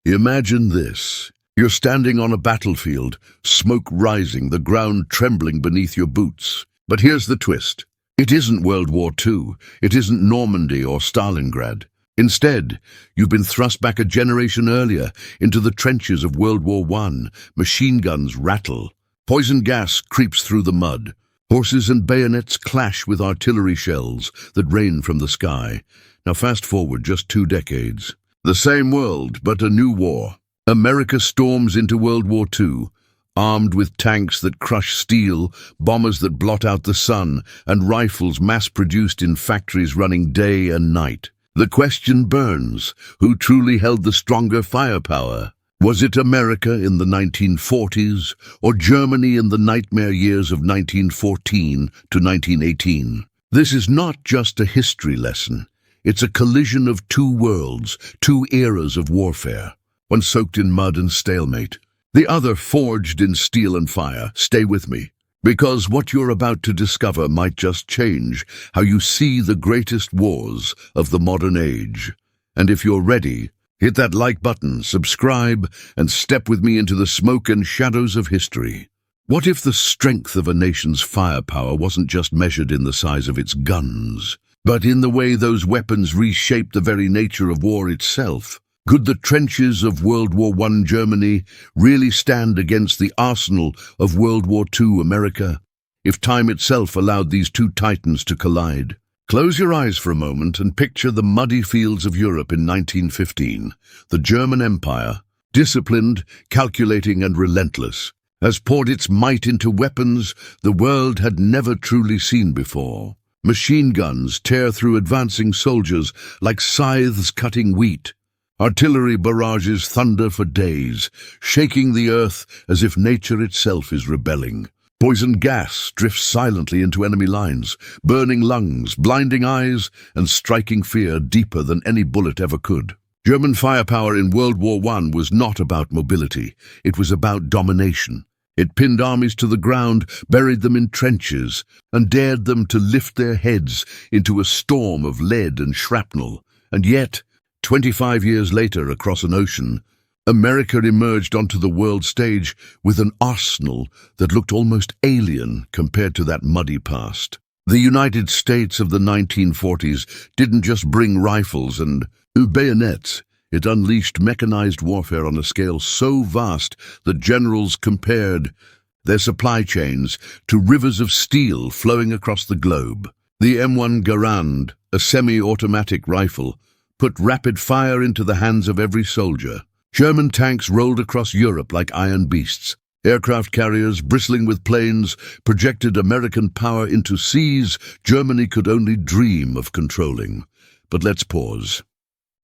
Imagine this. You're standing on a battlefield, smoke rising, the ground trembling beneath your boots. But here's the twist. It isn't World War II. It isn't Normandy or Stalingrad. Instead, you've been thrust back a generation earlier into the trenches of World War I. Machine guns rattle. Poison gas creeps through the mud. Horses and bayonets clash with artillery shells that rain from the sky. Now fast forward just 2 decades. The same world, but a new war. America storms into World War II, armed with tanks that crush steel, bombers that blot out the sun, and rifles mass-produced in factories running day and night. The question burns: who truly held the stronger firepower? Was it America in the 1940s, or Germany in the nightmare years of 1914 to 1918? This is not just a history lesson. It's a collision of 2 worlds, 2 eras of warfare. One soaked in mud and stalemate, the other forged in steel and fire. Stay with me, because what you're about to discover might just change how you see the greatest wars of the modern age. And if you're ready, hit that like button, subscribe, and step with me into the smoke and shadows of history. What if the strength of a nation's firepower wasn't just measured in the size of its guns, but in the way those weapons reshaped the very nature of war itself? Could the trenches of World War I Germany really stand against the arsenal of World War II America, if time itself allowed these 2 titans to collide? Close your eyes for a moment and picture the muddy fields of Europe in 1915. The German Empire, disciplined, calculating, and relentless, has poured its might into weapons the world had never truly seen before. Machine guns tear through advancing soldiers like scythes cutting wheat. Artillery barrages thunder for days, shaking the earth as if nature itself is rebelling. Poison gas drifts silently into enemy lines, burning lungs, blinding eyes, and striking fear deeper than any bullet ever could. German firepower in World War I was not about mobility. It was about domination. It pinned armies to the ground, buried them in trenches, and dared them to lift their heads into a storm of lead and shrapnel. And yet, 25 years later, across an ocean, America emerged onto the world stage with an arsenal that looked almost alien compared to that muddy past. The United States of the 1940s didn't just bring rifles and bayonets. It unleashed mechanized warfare on a scale so vast that generals compared their supply chains to rivers of steel flowing across the globe. The M1 Garand, a semi-automatic rifle, put rapid fire into the hands of every soldier. German tanks rolled across Europe like iron beasts. Aircraft carriers, bristling with planes, projected American power into seas Germany could only dream of controlling. But let's pause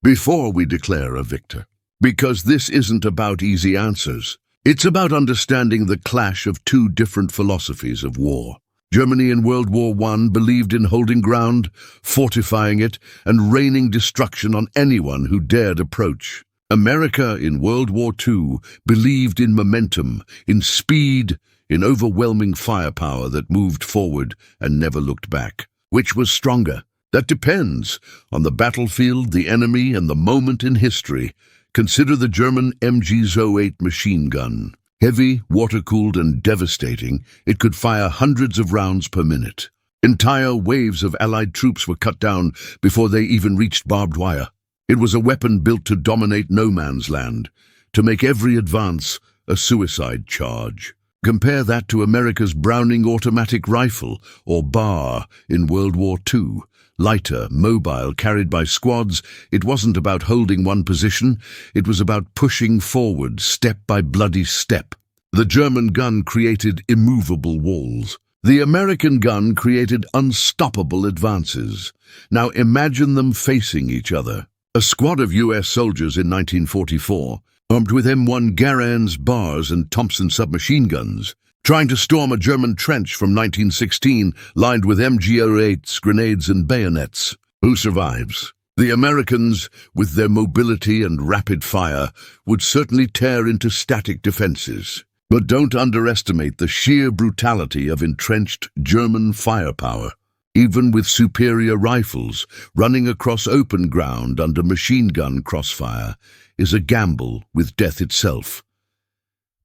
before we declare a victor, because this isn't about easy answers. It's about understanding the clash of 2 different philosophies of war. Germany in World War I believed in holding ground, fortifying it, and raining destruction on anyone who dared approach. America in World War II believed in momentum, in speed, in overwhelming firepower that moved forward and never looked back. Which was stronger? That depends on the battlefield, the enemy, and the moment in history. Consider the German MG-08 machine gun. Heavy, water-cooled, and devastating, it could fire hundreds of rounds per minute. Entire waves of Allied troops were cut down before they even reached barbed wire. It was a weapon built to dominate no man's land, to make every advance a suicide charge. Compare that to America's Browning automatic rifle, or BAR, in World War II. Lighter, mobile, carried by squads, it wasn't about holding one position, it was about pushing forward, step by bloody step. The German gun created immovable walls. The American gun created unstoppable advances. Now imagine them facing each other. A squad of US soldiers in 1944, armed with M1 Garands, bars, and Thompson submachine guns, trying to storm a German trench from 1916 lined with MG-08s, grenades, and bayonets. Who survives? The Americans, with their mobility and rapid fire, would certainly tear into static defenses. But don't underestimate the sheer brutality of entrenched German firepower. Even with superior rifles, running across open ground under machine gun crossfire, is a gamble with death itself.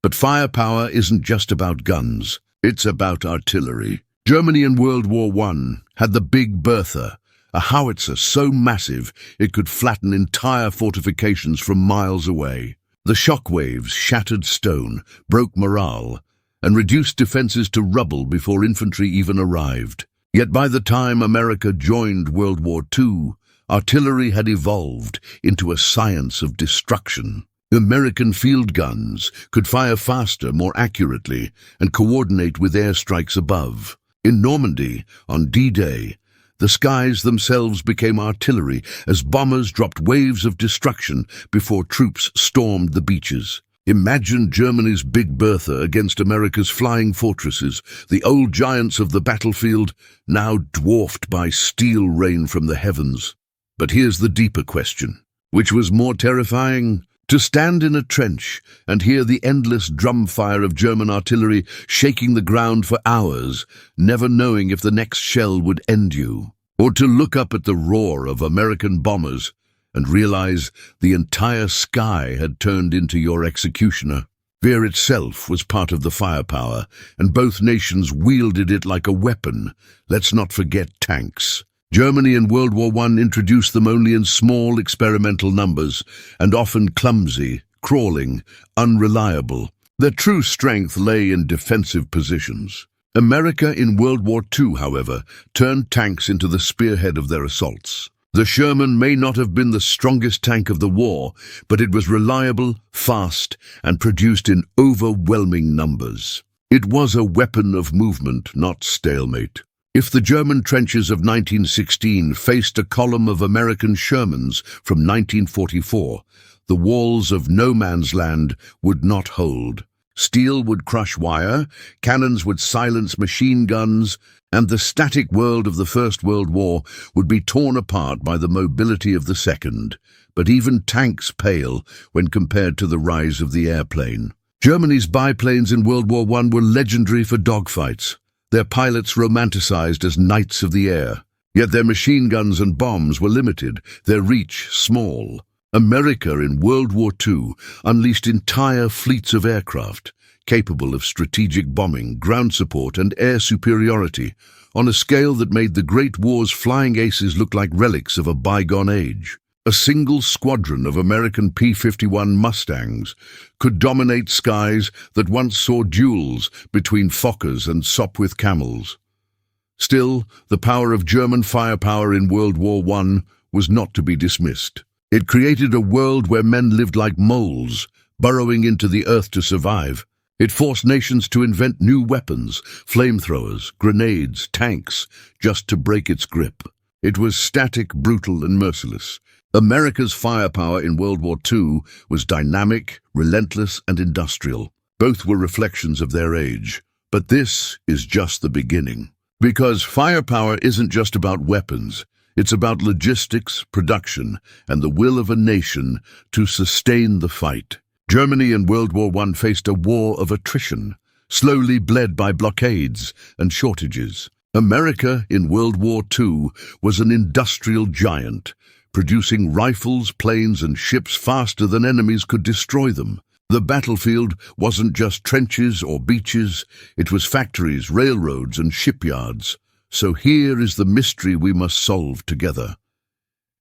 But firepower isn't just about guns, it's about artillery. Germany in World War I had the Big Bertha, a howitzer so massive it could flatten entire fortifications from miles away. The shock waves shattered stone, broke morale, and reduced defenses to rubble before infantry even arrived. Yet by the time America joined World War II, artillery had evolved into a science of destruction. American field guns could fire faster, more accurately, and coordinate with airstrikes above. In Normandy, on D-Day, the skies themselves became artillery as bombers dropped waves of destruction before troops stormed the beaches. Imagine Germany's Big Bertha against America's flying fortresses, the old giants of the battlefield, now dwarfed by steel rain from the heavens. But here's the deeper question. Which was more terrifying? To stand in a trench and hear the endless drum fire of German artillery shaking the ground for hours, never knowing if the next shell would end you, or to look up at the roar of American bombers and realize the entire sky had turned into your executioner. Fear itself was part of the firepower, and both nations wielded it like a weapon. Let's not forget tanks. Germany in World War I introduced them only in small experimental numbers, and often clumsy, crawling, unreliable. Their true strength lay in defensive positions. America in World War II, however, turned tanks into the spearhead of their assaults. The Sherman may not have been the strongest tank of the war, but it was reliable, fast, and produced in overwhelming numbers. It was a weapon of movement, not stalemate. If the German trenches of 1916 faced a column of American Shermans from 1944, the walls of no man's land would not hold. Steel would crush wire, cannons would silence machine guns, and the static world of the First World War would be torn apart by the mobility of the Second. But even tanks pale when compared to the rise of the airplane. Germany's biplanes in World War I were legendary for dogfights, their pilots romanticized as knights of the air. Yet their machine guns and bombs were limited, their reach small. America in World War II unleashed entire fleets of aircraft, capable of strategic bombing, ground support, and air superiority, on a scale that made the Great War's flying aces look like relics of a bygone age. A single squadron of American P-51 Mustangs could dominate skies that once saw duels between Fokkers and Sopwith Camels. Still, the power of German firepower in World War I was not to be dismissed. It created a world where men lived like moles, burrowing into the earth to survive. It forced nations to invent new weapons, flamethrowers, grenades, tanks, just to break its grip. It was static, brutal, and merciless. America's firepower in World War II was dynamic, relentless, and industrial. Both were reflections of their age. But this is just the beginning. Because firepower isn't just about weapons. It's about logistics, production, and the will of a nation to sustain the fight. Germany in World War I faced a war of attrition, slowly bled by blockades and shortages. America in World War II was an industrial giant, producing rifles, planes, and ships faster than enemies could destroy them. The battlefield wasn't just trenches or beaches, it was factories, railroads, and shipyards. So here is the mystery we must solve together.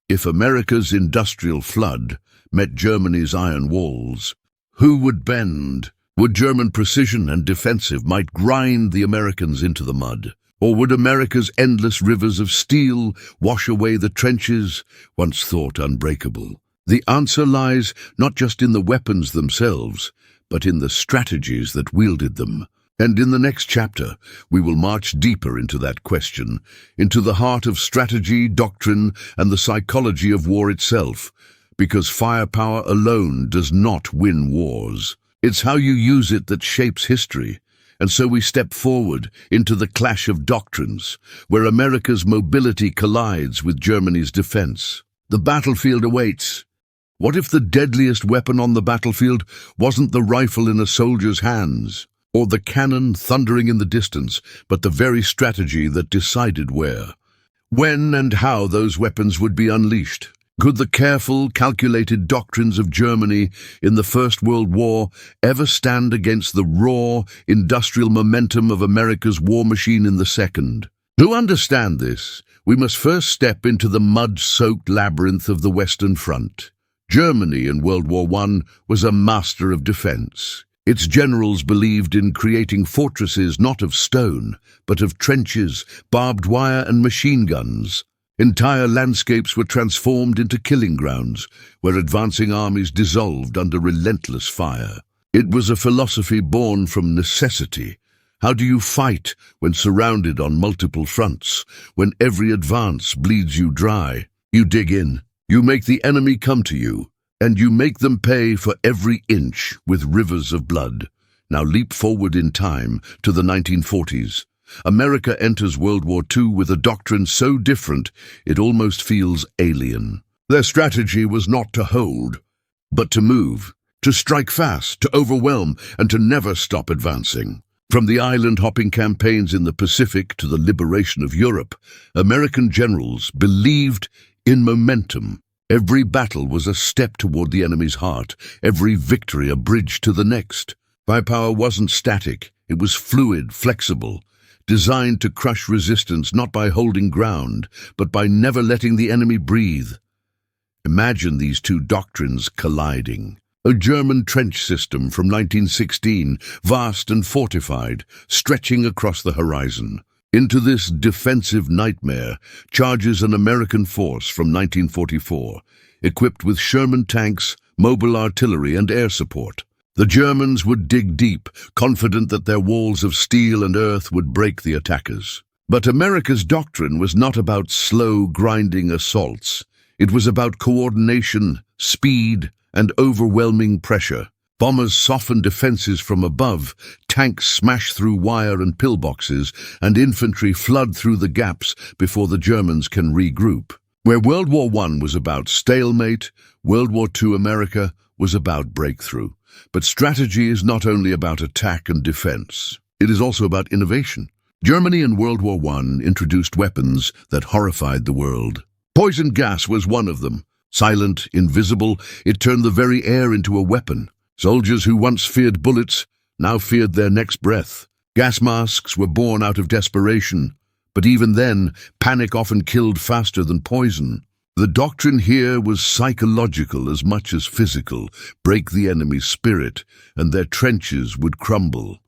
If America's industrial flood met Germany's iron walls, who would bend? Would German precision and defensive might grind the Americans into the mud? Or would America's endless rivers of steel wash away the trenches once thought unbreakable? The answer lies not just in the weapons themselves, but in the strategies that wielded them. And in the next chapter, we will march deeper into that question, into the heart of strategy, doctrine, and the psychology of war itself, because firepower alone does not win wars. It's how you use it that shapes history. And so we step forward into the clash of doctrines, where America's mobility collides with Germany's defense. The battlefield awaits. What if the deadliest weapon on the battlefield wasn't the rifle in a soldier's hands, or the cannon thundering in the distance, but the very strategy that decided where, when, and how those weapons would be unleashed? Could the careful, calculated doctrines of Germany in the First World War ever stand against the raw, industrial momentum of America's war machine in the Second? To understand this, we must first step into the mud-soaked labyrinth of the Western Front. Germany in World War I was a master of defense. Its generals believed in creating fortresses not of stone, but of trenches, barbed wire and machine guns. Entire landscapes were transformed into killing grounds, where advancing armies dissolved under relentless fire. It was a philosophy born from necessity. How do you fight when surrounded on multiple fronts, when every advance bleeds you dry? You dig in, you make the enemy come to you, and you make them pay for every inch with rivers of blood. Now leap forward in time to the 1940s. America enters World War II with a doctrine so different it almost feels alien. Their strategy was not to hold, but to move, to strike fast, to overwhelm, and to never stop advancing. From the island-hopping campaigns in the Pacific to the liberation of Europe, American generals believed in momentum. Every battle was a step toward the enemy's heart, every victory a bridge to the next. Firepower wasn't static, it was fluid, flexible, designed to crush resistance not by holding ground, but by never letting the enemy breathe. Imagine these two doctrines colliding. A German trench system from 1916, vast and fortified, stretching across the horizon. Into this defensive nightmare charges an American force from 1944, equipped with Sherman tanks, mobile artillery, and air support. The Germans would dig deep, confident that their walls of steel and earth would break the attackers. But America's doctrine was not about slow, grinding assaults. It was about coordination, speed, and overwhelming pressure. Bombers soften defenses from above, tanks smash through wire and pillboxes, and infantry flood through the gaps before the Germans can regroup. Where World War I was about stalemate, World War II America was about breakthrough. But strategy is not only about attack and defense. It is also about innovation. Germany in World War I introduced weapons that horrified the world. Poison gas was one of them. Silent, invisible, it turned the very air into a weapon. Soldiers who once feared bullets now feared their next breath. Gas masks were born out of desperation, but even then, panic often killed faster than poison. The doctrine here was psychological as much as physical. Break the enemy's spirit, and their trenches would crumble.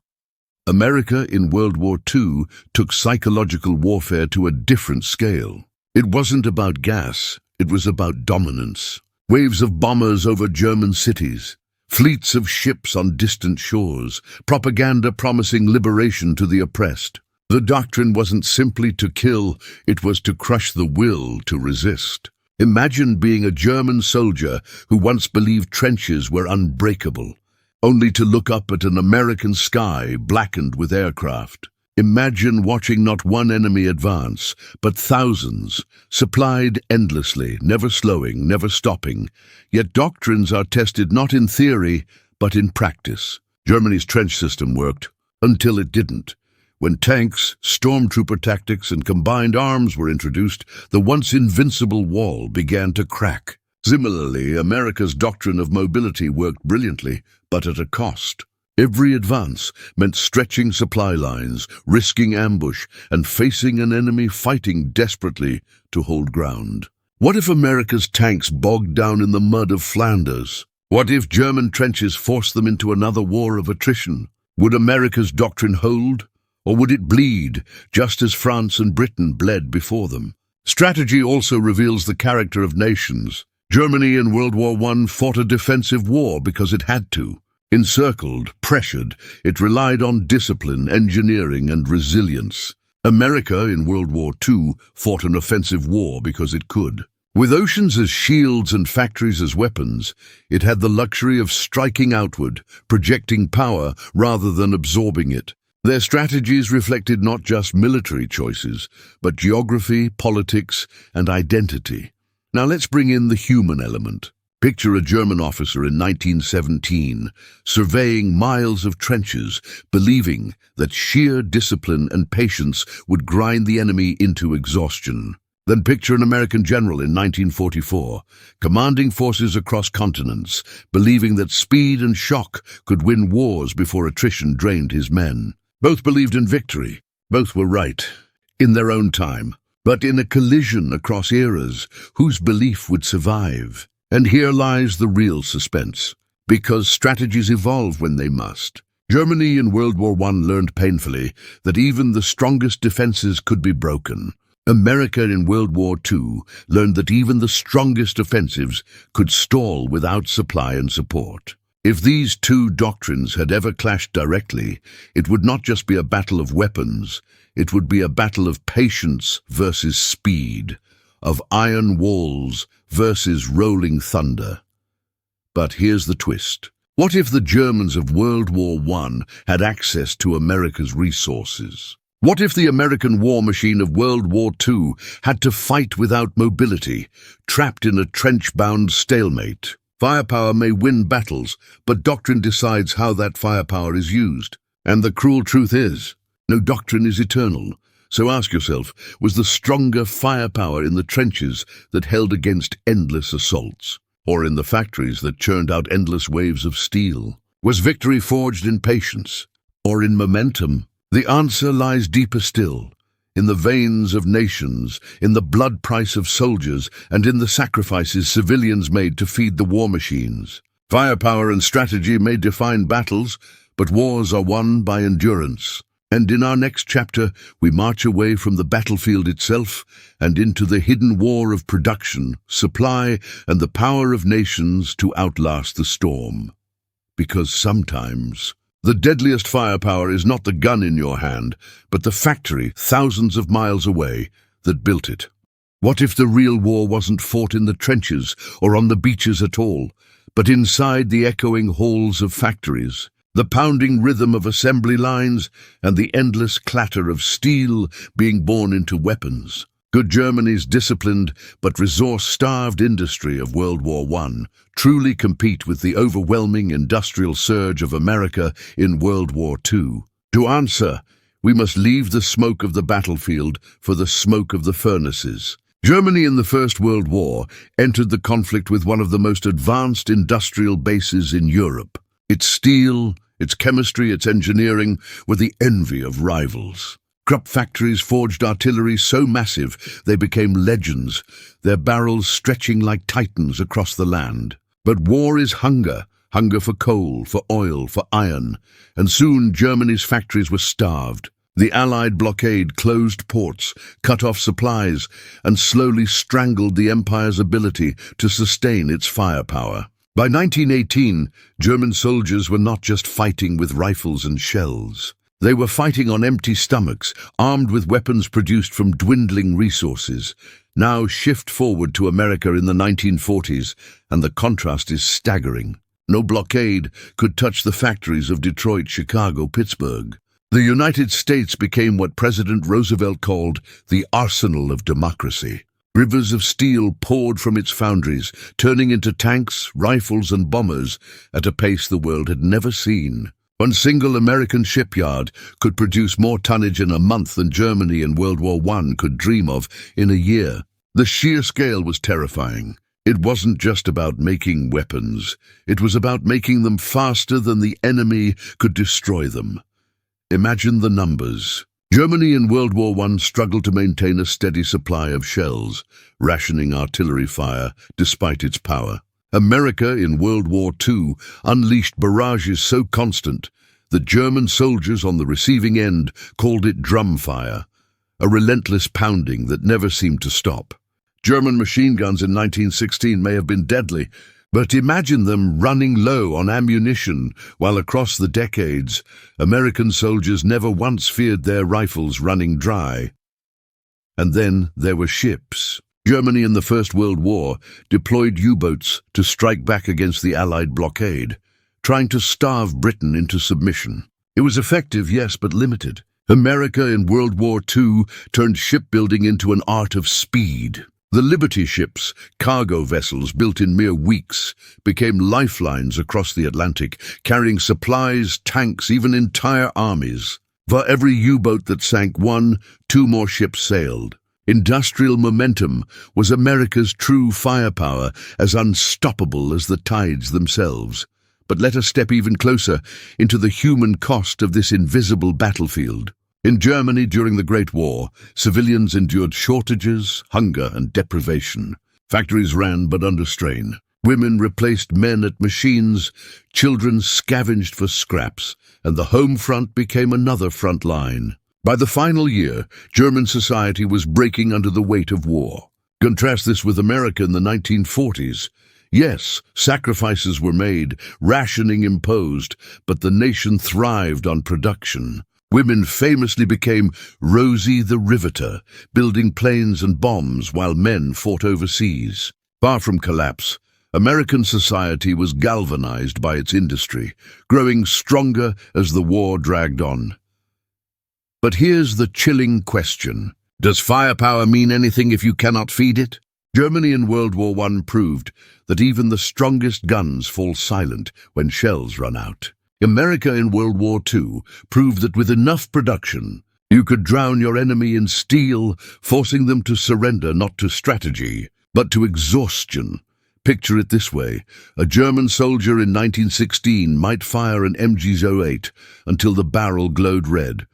America in World War II took psychological warfare to a different scale. It wasn't about gas, it was about dominance. Waves of bombers over German cities, fleets of ships on distant shores, propaganda promising liberation to the oppressed. The doctrine wasn't simply to kill, it was to crush the will to resist. Imagine being a German soldier who once believed trenches were unbreakable, only to look up at an American sky blackened with aircraft. Imagine watching not one enemy advance, but thousands, supplied endlessly, never slowing, never stopping. Yet doctrines are tested not in theory, but in practice. Germany's trench system worked, until it didn't. When tanks, stormtrooper tactics, and combined arms were introduced, the once invincible wall began to crack. Similarly, America's doctrine of mobility worked brilliantly, but at a cost. Every advance meant stretching supply lines, risking ambush, and facing an enemy fighting desperately to hold ground. What if America's tanks bogged down in the mud of Flanders? What if German trenches forced them into another war of attrition? Would America's doctrine hold? Or would it bleed, just as France and Britain bled before them? Strategy also reveals the character of nations. Germany in World War I fought a defensive war because it had to. Encircled, pressured, it relied on discipline, engineering, and resilience. America in World War II fought an offensive war because it could. With oceans as shields and factories as weapons, it had the luxury of striking outward, projecting power rather than absorbing it. Their strategies reflected not just military choices, but geography, politics, and identity. Now let's bring in the human element. Picture a German officer in 1917, surveying miles of trenches, believing that sheer discipline and patience would grind the enemy into exhaustion. Then picture an American general in 1944, commanding forces across continents, believing that speed and shock could win wars before attrition drained his men. Both believed in victory. Both were right, in their own time. But in a collision across eras, whose belief would survive? And here lies the real suspense. Because strategies evolve when they must. Germany in World War I learned painfully that even the strongest defenses could be broken. America in World War II learned that even the strongest offensives could stall without supply and support. If these two doctrines had ever clashed directly, it would not just be a battle of weapons, it would be a battle of patience versus speed, of iron walls versus rolling thunder. But here's the twist. What if the Germans of World War I had access to America's resources? What if the American war machine of World War II had to fight without mobility, trapped in a trench-bound stalemate? Firepower may win battles, but doctrine decides how that firepower is used. And the cruel truth is, no doctrine is eternal. So ask yourself, was the stronger firepower in the trenches that held against endless assaults? Or in the factories that churned out endless waves of steel? Was victory forged in patience? Or in momentum? The answer lies deeper still, in the veins of nations, in the blood price of soldiers, and in the sacrifices civilians made to feed the war machines. Firepower and strategy may define battles, but wars are won by endurance. And in our next chapter, we march away from the battlefield itself and into the hidden war of production, supply, and the power of nations to outlast the storm. Because sometimes the deadliest firepower is not the gun in your hand, but the factory thousands of miles away that built it. What if the real war wasn't fought in the trenches or on the beaches at all, but inside the echoing halls of factories? The pounding rhythm of assembly lines and the endless clatter of steel being born into weapons. Could Germany's disciplined but resource-starved industry of World War I truly compete with the overwhelming industrial surge of America in World War II? To answer, we must leave the smoke of the battlefield for the smoke of the furnaces. Germany in the First World War entered the conflict with one of the most advanced industrial bases in Europe. Its steel, its chemistry, its engineering were the envy of rivals. Krupp factories forged artillery so massive they became legends, their barrels stretching like titans across the land. But war is hunger, hunger for coal, for oil, for iron, and soon Germany's factories were starved. The Allied blockade closed ports, cut off supplies, and slowly strangled the empire's ability to sustain its firepower. By 1918, German soldiers were not just fighting with rifles and shells. They were fighting on empty stomachs, armed with weapons produced from dwindling resources. Now shift forward to America in the 1940s, and the contrast is staggering. No blockade could touch the factories of Detroit, Chicago, Pittsburgh. The United States became what President Roosevelt called the arsenal of democracy. Rivers of steel poured from its foundries, turning into tanks, rifles, and bombers at a pace the world had never seen. One single American shipyard could produce more tonnage in a month than Germany in World War I could dream of in a year. The sheer scale was terrifying. It wasn't just about making weapons. It was about making them faster than the enemy could destroy them. Imagine the numbers. Germany in World War I struggled to maintain a steady supply of shells, rationing artillery fire despite its power. America in World War II unleashed barrages so constant that German soldiers on the receiving end called it drum fire, a relentless pounding that never seemed to stop. German machine guns in 1916 may have been deadly, but imagine them running low on ammunition, while across the decades, American soldiers never once feared their rifles running dry. And then there were ships. Germany in the First World War deployed U-boats to strike back against the Allied blockade, trying to starve Britain into submission. It was effective, yes, but limited. America in World War II turned shipbuilding into an art of speed. The Liberty ships, cargo vessels built in mere weeks, became lifelines across the Atlantic, carrying supplies, tanks, even entire armies. For every U-boat that sank, 1, 2 more ships sailed. Industrial momentum was America's true firepower, as unstoppable as the tides themselves. But let us step even closer into the human cost of this invisible battlefield. In Germany during the Great War, civilians endured shortages, hunger, and deprivation. Factories ran but under strain. Women replaced men at machines, children scavenged for scraps, and the home front became another front line. By the final year, German society was breaking under the weight of war. Contrast this with America in the 1940s. Yes, sacrifices were made, rationing imposed, but the nation thrived on production. Women famously became Rosie the Riveter, building planes and bombs while men fought overseas. Far from collapse, American society was galvanized by its industry, growing stronger as the war dragged on. But here's the chilling question. Does firepower mean anything if you cannot feed it? Germany in World War I proved that even the strongest guns fall silent when shells run out. America in World War II proved that with enough production, you could drown your enemy in steel, forcing them to surrender not to strategy, but to exhaustion. Picture it this way. A German soldier in 1916 might fire an MG-08 until the barrel glowed red.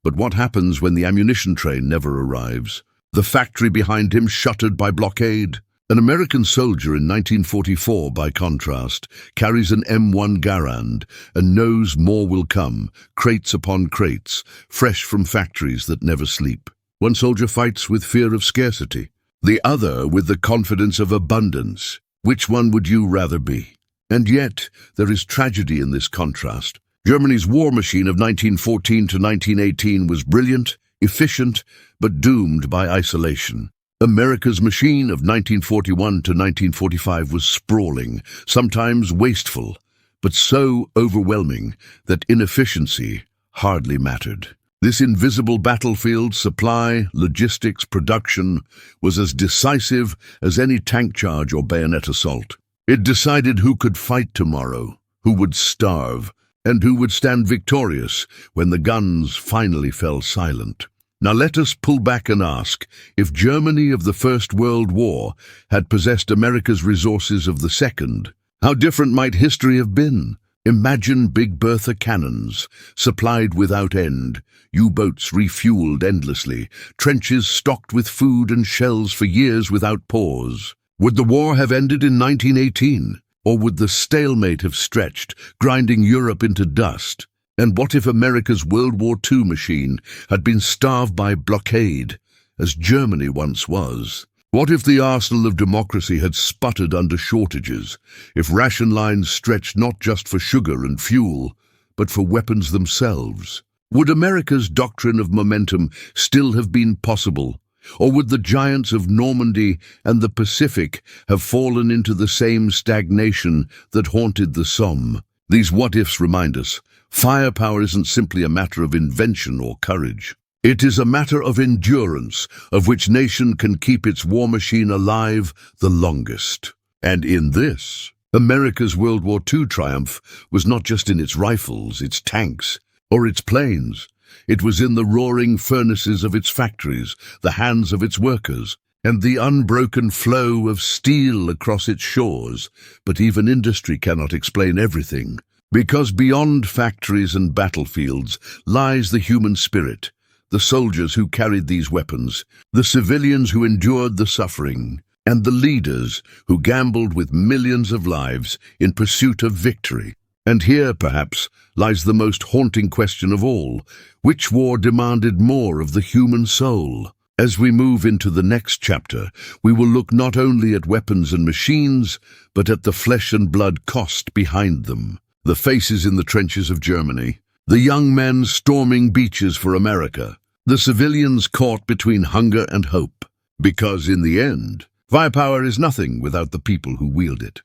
But what happens when the ammunition train never arrives? The factory behind him shuttered by blockade? An American soldier in 1944, by contrast, carries an M1 Garand and knows more will come, crates upon crates, fresh from factories that never sleep. One soldier fights with fear of scarcity, the other with the confidence of abundance. Which one would you rather be? And yet, there is tragedy in this contrast. Germany's war machine of 1914 to 1918 was brilliant, efficient, but doomed by isolation. America's machine of 1941 to 1945 was sprawling, sometimes wasteful, but so overwhelming that inefficiency hardly mattered. This invisible battlefield, supply, logistics, production, was as decisive as any tank charge or bayonet assault. It decided who could fight tomorrow, who would starve, and who would stand victorious when the guns finally fell silent. Now let us pull back and ask, if Germany of the First World War had possessed America's resources of the Second, how different might history have been? Imagine Big Bertha cannons, supplied without end, U-boats refueled endlessly, trenches stocked with food and shells for years without pause. Would the war have ended in 1918? Or would the stalemate have stretched, grinding Europe into dust? And what if America's World War II machine had been starved by blockade, as Germany once was? What if the arsenal of democracy had sputtered under shortages, if ration lines stretched not just for sugar and fuel, but for weapons themselves? Would America's doctrine of momentum still have been possible? Or would the giants of Normandy and the Pacific have fallen into the same stagnation that haunted the Somme? These what-ifs remind us, firepower isn't simply a matter of invention or courage. It is a matter of endurance, of which nation can keep its war machine alive the longest. And in this, America's World War II triumph was not just in its rifles, its tanks, or its planes. It was in the roaring furnaces of its factories, the hands of its workers, and the unbroken flow of steel across its shores. But even industry cannot explain everything, because beyond factories and battlefields lies the human spirit, the soldiers who carried these weapons, the civilians who endured the suffering, and the leaders who gambled with millions of lives in pursuit of victory. And here, perhaps, lies the most haunting question of all. Which war demanded more of the human soul? As we move into the next chapter, we will look not only at weapons and machines, but at the flesh and blood cost behind them. The faces in the trenches of Germany, the young men storming beaches for America, the civilians caught between hunger and hope. Because in the end, firepower is nothing without the people who wield it.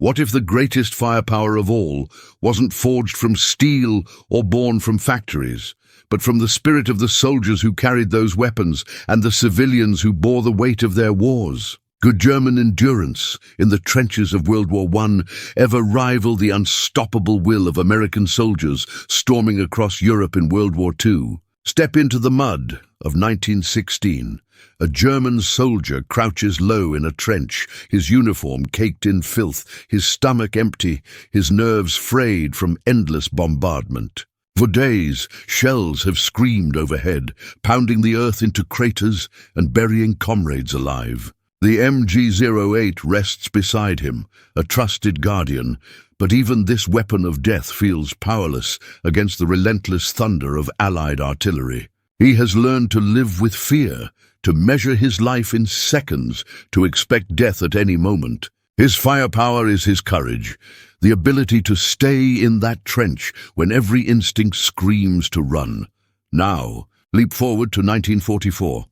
What if the greatest firepower of all wasn't forged from steel or born from factories, but from the spirit of the soldiers who carried those weapons and the civilians who bore the weight of their wars? Could German endurance in the trenches of World War I ever rival the unstoppable will of American soldiers storming across Europe in World War II? Step into the mud of 1916. A German soldier crouches low in a trench, his uniform caked in filth, his stomach empty, his nerves frayed from endless bombardment. For days, shells have screamed overhead, pounding the earth into craters and burying comrades alive. The MG-08 rests beside him, a trusted guardian, but even this weapon of death feels powerless against the relentless thunder of Allied artillery. He has learned to live with fear, to measure his life in seconds, to expect death at any moment. His firepower is his courage, the ability to stay in that trench when every instinct screams to run. Now, leap forward to 1944.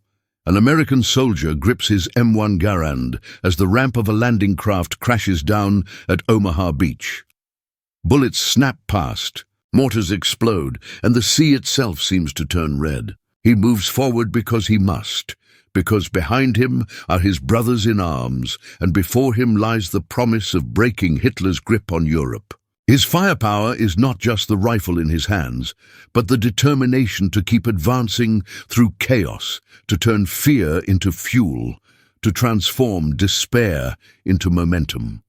An American soldier grips his M1 Garand as the ramp of a landing craft crashes down at Omaha Beach. Bullets snap past, mortars explode, and the sea itself seems to turn red. He moves forward because he must, because behind him are his brothers in arms, and before him lies the promise of breaking Hitler's grip on Europe. His firepower is not just the rifle in his hands, but the determination to keep advancing through chaos, to turn fear into fuel, to transform despair into momentum.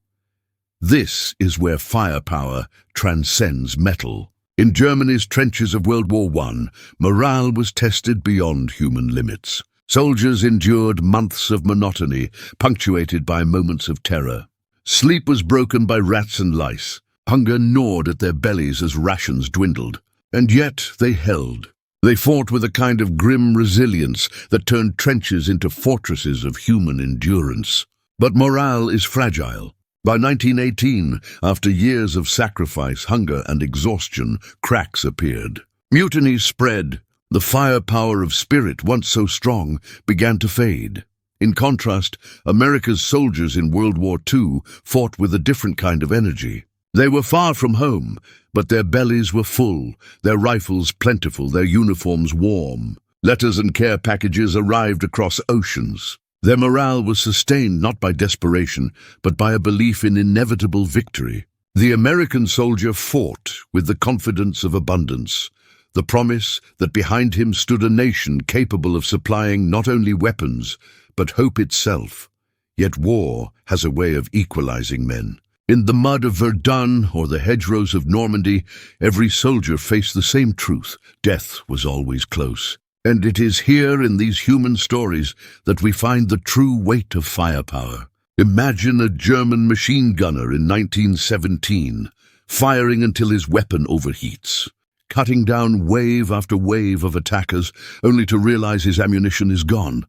This is where firepower transcends metal. In Germany's trenches of World War I, morale was tested beyond human limits. Soldiers endured months of monotony, punctuated by moments of terror. Sleep was broken by rats and lice. Hunger gnawed at their bellies as rations dwindled. And yet they held. They fought with a kind of grim resilience that turned trenches into fortresses of human endurance. But morale is fragile. By 1918, after years of sacrifice, hunger, and exhaustion, cracks appeared. Mutinies spread. The firepower of spirit, once so strong, began to fade. In contrast, America's soldiers in World War II fought with a different kind of energy. They were far from home, but their bellies were full, their rifles plentiful, their uniforms warm. Letters and care packages arrived across oceans. Their morale was sustained not by desperation, but by a belief in inevitable victory. The American soldier fought with the confidence of abundance, the promise that behind him stood a nation capable of supplying not only weapons, but hope itself. Yet war has a way of equalizing men. In the mud of Verdun or the hedgerows of Normandy, every soldier faced the same truth: death was always close. And it is here in these human stories that we find the true weight of firepower. Imagine a German machine gunner in 1917, firing until his weapon overheats, cutting down wave after wave of attackers, only to realize his ammunition is gone,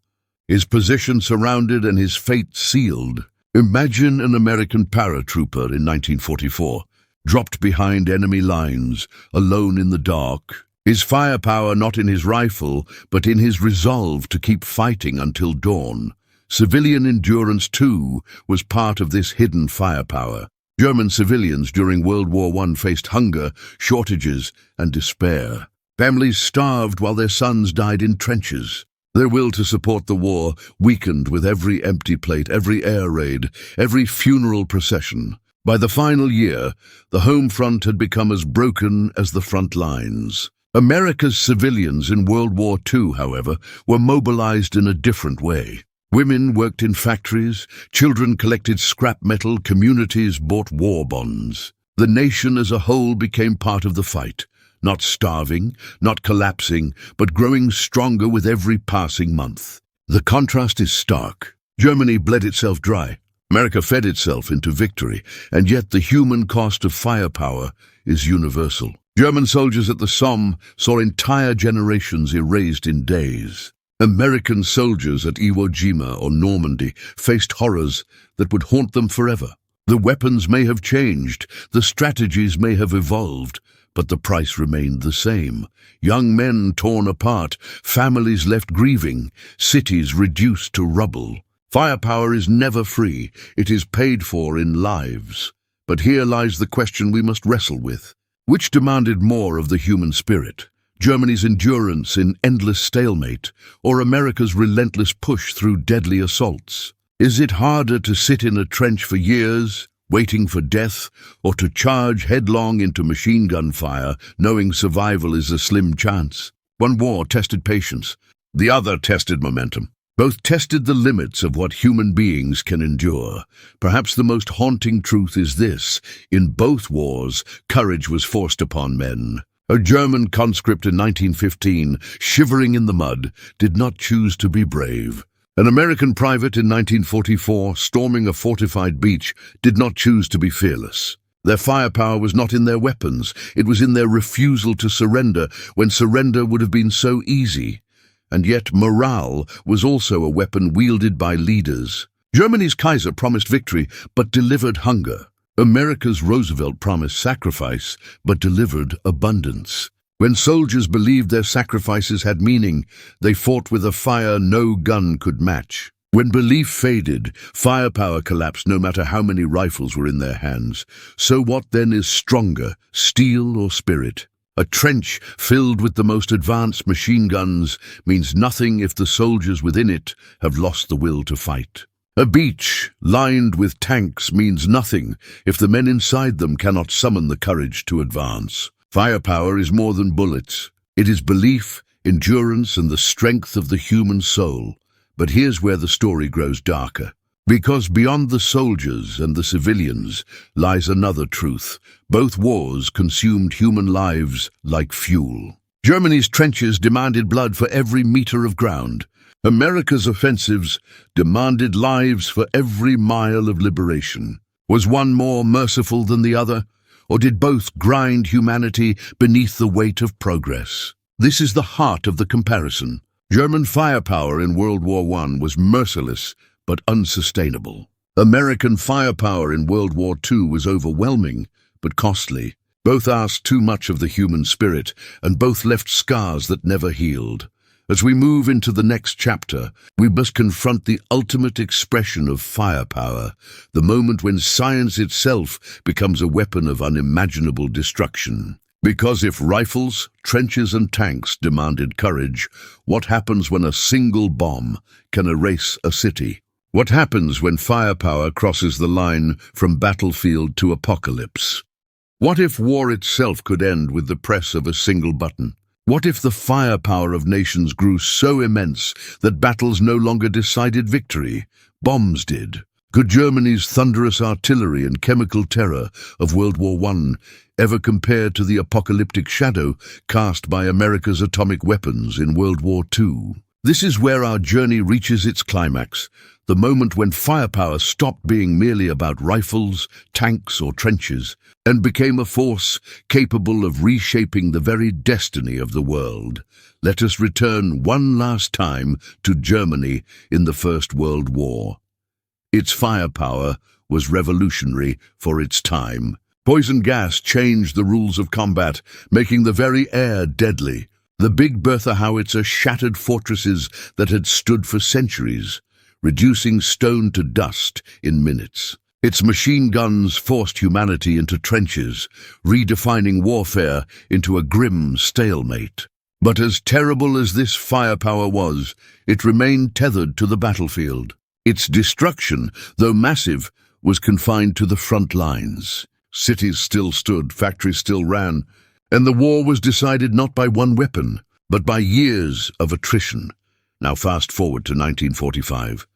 his position surrounded and his fate sealed. Imagine an American paratrooper in 1944, dropped behind enemy lines, alone in the dark, his firepower not in his rifle, but in his resolve to keep fighting until dawn. Civilian endurance, too, was part of this hidden firepower. German civilians during World War I faced hunger, shortages, and despair. Families starved while their sons died in trenches. Their will to support the war weakened with every empty plate, every air raid, every funeral procession. By the final year, the home front had become as broken as the front lines. America's civilians in World War II, however, were mobilized in a different way. Women worked in factories, children collected scrap metal, communities bought war bonds. The nation as a whole became part of the fight. Not starving, not collapsing, but growing stronger with every passing month. The contrast is stark. Germany bled itself dry. America fed itself into victory, and yet the human cost of firepower is universal. German soldiers at the Somme saw entire generations erased in days. American soldiers at Iwo Jima or Normandy faced horrors that would haunt them forever. The weapons may have changed, the strategies may have evolved, but the price remained the same. Young men torn apart, families left grieving, cities reduced to rubble. Firepower is never free, it is paid for in lives. But here lies the question we must wrestle with. Which demanded more of the human spirit? Germany's endurance in endless stalemate, or America's relentless push through deadly assaults? Is it harder to sit in a trench for years, waiting for death, or to charge headlong into machine gun fire, knowing survival is a slim chance? One war tested patience, the other tested momentum. Both tested the limits of what human beings can endure. Perhaps the most haunting truth is this: in both wars, courage was forced upon men. A German conscript in 1915, shivering in the mud, did not choose to be brave. An American private in 1944, storming a fortified beach, did not choose to be fearless. Their firepower was not in their weapons, it was in their refusal to surrender when surrender would have been so easy. And yet morale was also a weapon wielded by leaders. Germany's Kaiser promised victory, but delivered hunger. America's Roosevelt promised sacrifice, but delivered abundance. When soldiers believed their sacrifices had meaning, they fought with a fire no gun could match. When belief faded, firepower collapsed no matter how many rifles were in their hands. So what then is stronger, steel or spirit? A trench filled with the most advanced machine guns means nothing if the soldiers within it have lost the will to fight. A beach lined with tanks means nothing if the men inside them cannot summon the courage to advance. Firepower is more than bullets. It is belief, endurance, and the strength of the human soul. But here's where the story grows darker. Because beyond the soldiers and the civilians lies another truth. Both wars consumed human lives like fuel. Germany's trenches demanded blood for every meter of ground. America's offensives demanded lives for every mile of liberation. Was one more merciful than the other, or did both grind humanity beneath the weight of progress? This is the heart of the comparison. German firepower in World War I was merciless but unsustainable. American firepower in World War II was overwhelming but costly. Both asked too much of the human spirit, and both left scars that never healed. As we move into the next chapter, we must confront the ultimate expression of firepower, the moment when science itself becomes a weapon of unimaginable destruction. Because if rifles, trenches and tanks demanded courage, what happens when a single bomb can erase a city? What happens when firepower crosses the line from battlefield to apocalypse? What if war itself could end with the press of a single button? What if the firepower of nations grew so immense that battles no longer decided victory? Bombs did. Could Germany's thunderous artillery and chemical terror of World War I ever compare to the apocalyptic shadow cast by America's atomic weapons in World War II? This is where our journey reaches its climax, the moment when firepower stopped being merely about rifles, tanks or trenches, and became a force capable of reshaping the very destiny of the world. Let us return one last time to Germany in the First World War. Its firepower was revolutionary for its time. Poison gas changed the rules of combat, making the very air deadly. The Big Bertha howitzer shattered fortresses that had stood for centuries, reducing stone to dust in minutes. Its machine guns forced humanity into trenches, redefining warfare into a grim stalemate. But as terrible as this firepower was, it remained tethered to the battlefield. Its destruction, though massive, was confined to the front lines. Cities still stood, factories still ran, and the war was decided not by one weapon, but by years of attrition. Now fast forward to 1945.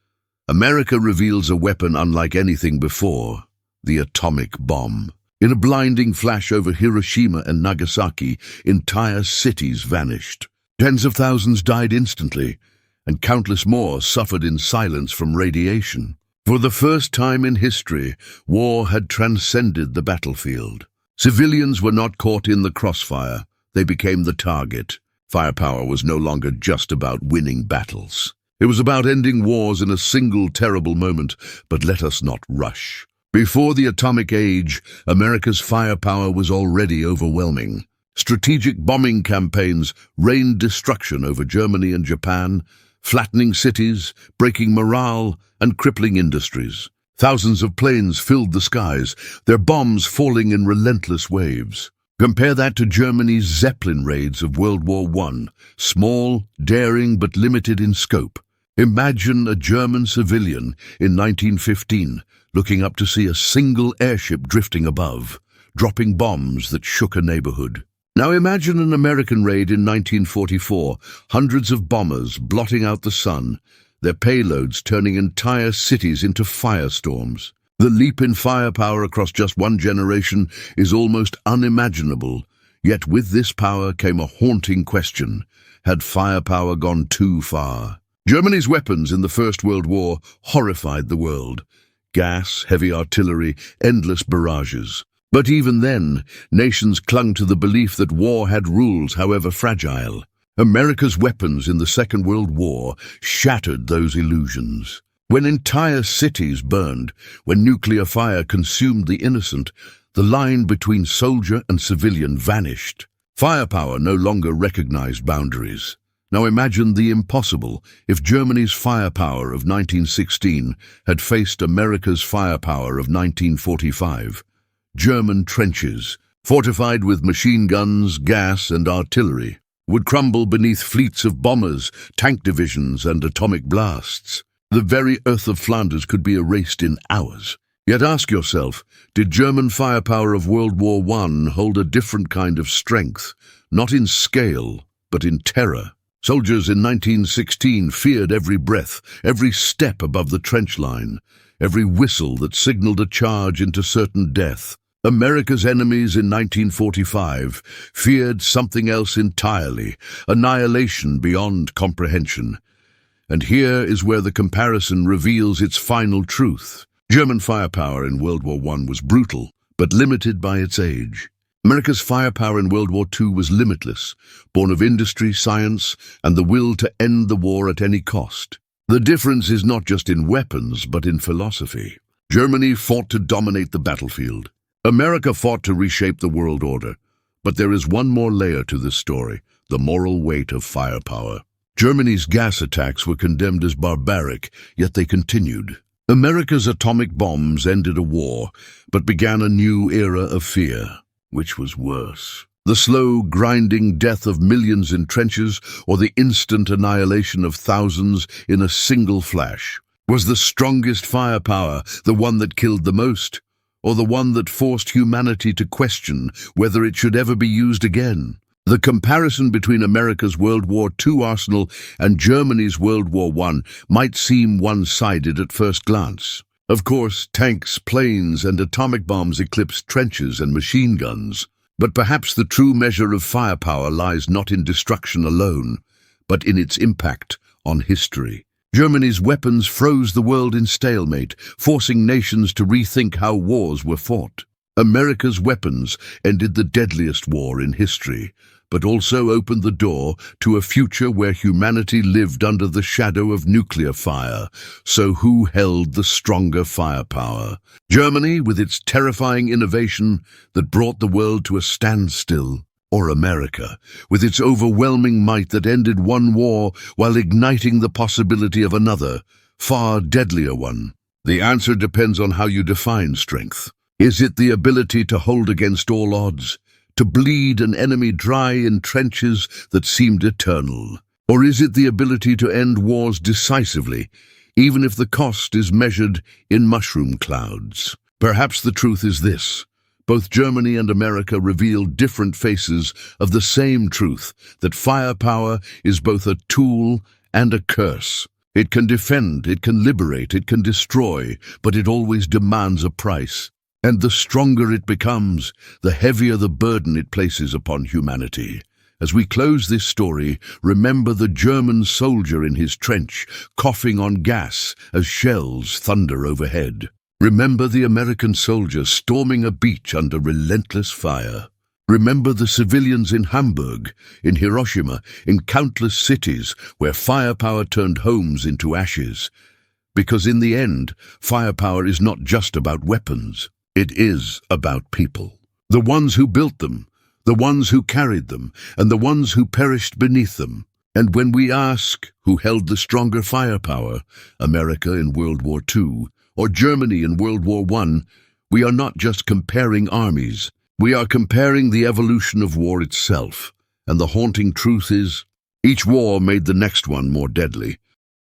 America reveals a weapon unlike anything before, the atomic bomb. In a blinding flash over Hiroshima and Nagasaki, entire cities vanished. Tens of thousands died instantly, and countless more suffered in silence from radiation. For the first time in history, war had transcended the battlefield. Civilians were not caught in the crossfire, they became the target. Firepower was no longer just about winning battles. It was about ending wars in a single terrible moment, but let us not rush. Before the atomic age, America's firepower was already overwhelming. Strategic bombing campaigns rained destruction over Germany and Japan, flattening cities, breaking morale, and crippling industries. Thousands of planes filled the skies, their bombs falling in relentless waves. Compare that to Germany's Zeppelin raids of World War I, small, daring, but limited in scope. Imagine a German civilian in 1915 looking up to see a single airship drifting above, dropping bombs that shook a neighborhood. Now imagine an American raid in 1944, hundreds of bombers blotting out the sun, their payloads turning entire cities into firestorms. The leap in firepower across just one generation is almost unimaginable, yet with this power came a haunting question. Had firepower gone too far? Germany's weapons in the First World War horrified the world. Gas, heavy artillery, endless barrages. But even then, nations clung to the belief that war had rules, however fragile. America's weapons in the Second World War shattered those illusions. When entire cities burned, when nuclear fire consumed the innocent, the line between soldier and civilian vanished. Firepower no longer recognized boundaries. Now imagine the impossible if Germany's firepower of 1916 had faced America's firepower of 1945. German trenches, fortified with machine guns, gas, and artillery, would crumble beneath fleets of bombers, tank divisions, and atomic blasts. The very earth of Flanders could be erased in hours. Yet ask yourself, did German firepower of World War I hold a different kind of strength, not in scale, but in terror? Soldiers in 1916 feared every breath, every step above the trench line, every whistle that signaled a charge into certain death. America's enemies in 1945 feared something else entirely, annihilation beyond comprehension. And here is where the comparison reveals its final truth. German firepower in World War I was brutal, but limited by its age. America's firepower in World War II was limitless, born of industry, science, and the will to end the war at any cost. The difference is not just in weapons, but in philosophy. Germany fought to dominate the battlefield. America fought to reshape the world order. But there is one more layer to this story, the moral weight of firepower. Germany's gas attacks were condemned as barbaric, yet they continued. America's atomic bombs ended a war, but began a new era of fear. Which was worse? The slow, grinding death of millions in trenches, or the instant annihilation of thousands in a single flash? Was the strongest firepower the one that killed the most, or the one that forced humanity to question whether it should ever be used again? The comparison between America's World War II arsenal and Germany's World War I might seem one-sided at first glance. Of course, tanks, planes, and atomic bombs eclipsed trenches and machine guns. But perhaps the true measure of firepower lies not in destruction alone, but in its impact on history. Germany's weapons froze the world in stalemate, forcing nations to rethink how wars were fought. America's weapons ended the deadliest war in history, but also opened the door to a future where humanity lived under the shadow of nuclear fire. So who held the stronger firepower? Germany, with its terrifying innovation that brought the world to a standstill, or America, with its overwhelming might that ended one war while igniting the possibility of another, far deadlier one? The answer depends on how you define strength. Is it the ability to hold against all odds, to bleed an enemy dry in trenches that seemed eternal? Or is it the ability to end wars decisively, even if the cost is measured in mushroom clouds? Perhaps the truth is this. Both Germany and America reveal different faces of the same truth, that firepower is both a tool and a curse. It can defend, it can liberate, it can destroy, but it always demands a price. And the stronger it becomes, the heavier the burden it places upon humanity. As we close this story, remember the German soldier in his trench, coughing on gas as shells thunder overhead. Remember the American soldier storming a beach under relentless fire. Remember the civilians in Hamburg, in Hiroshima, in countless cities where firepower turned homes into ashes. Because in the end, firepower is not just about weapons. It is about people. The ones who built them, the ones who carried them, and the ones who perished beneath them. And when we ask who held the stronger firepower, America in World War II, or Germany in World War I, we are not just comparing armies. We are comparing the evolution of war itself. And the haunting truth is, each war made the next one more deadly.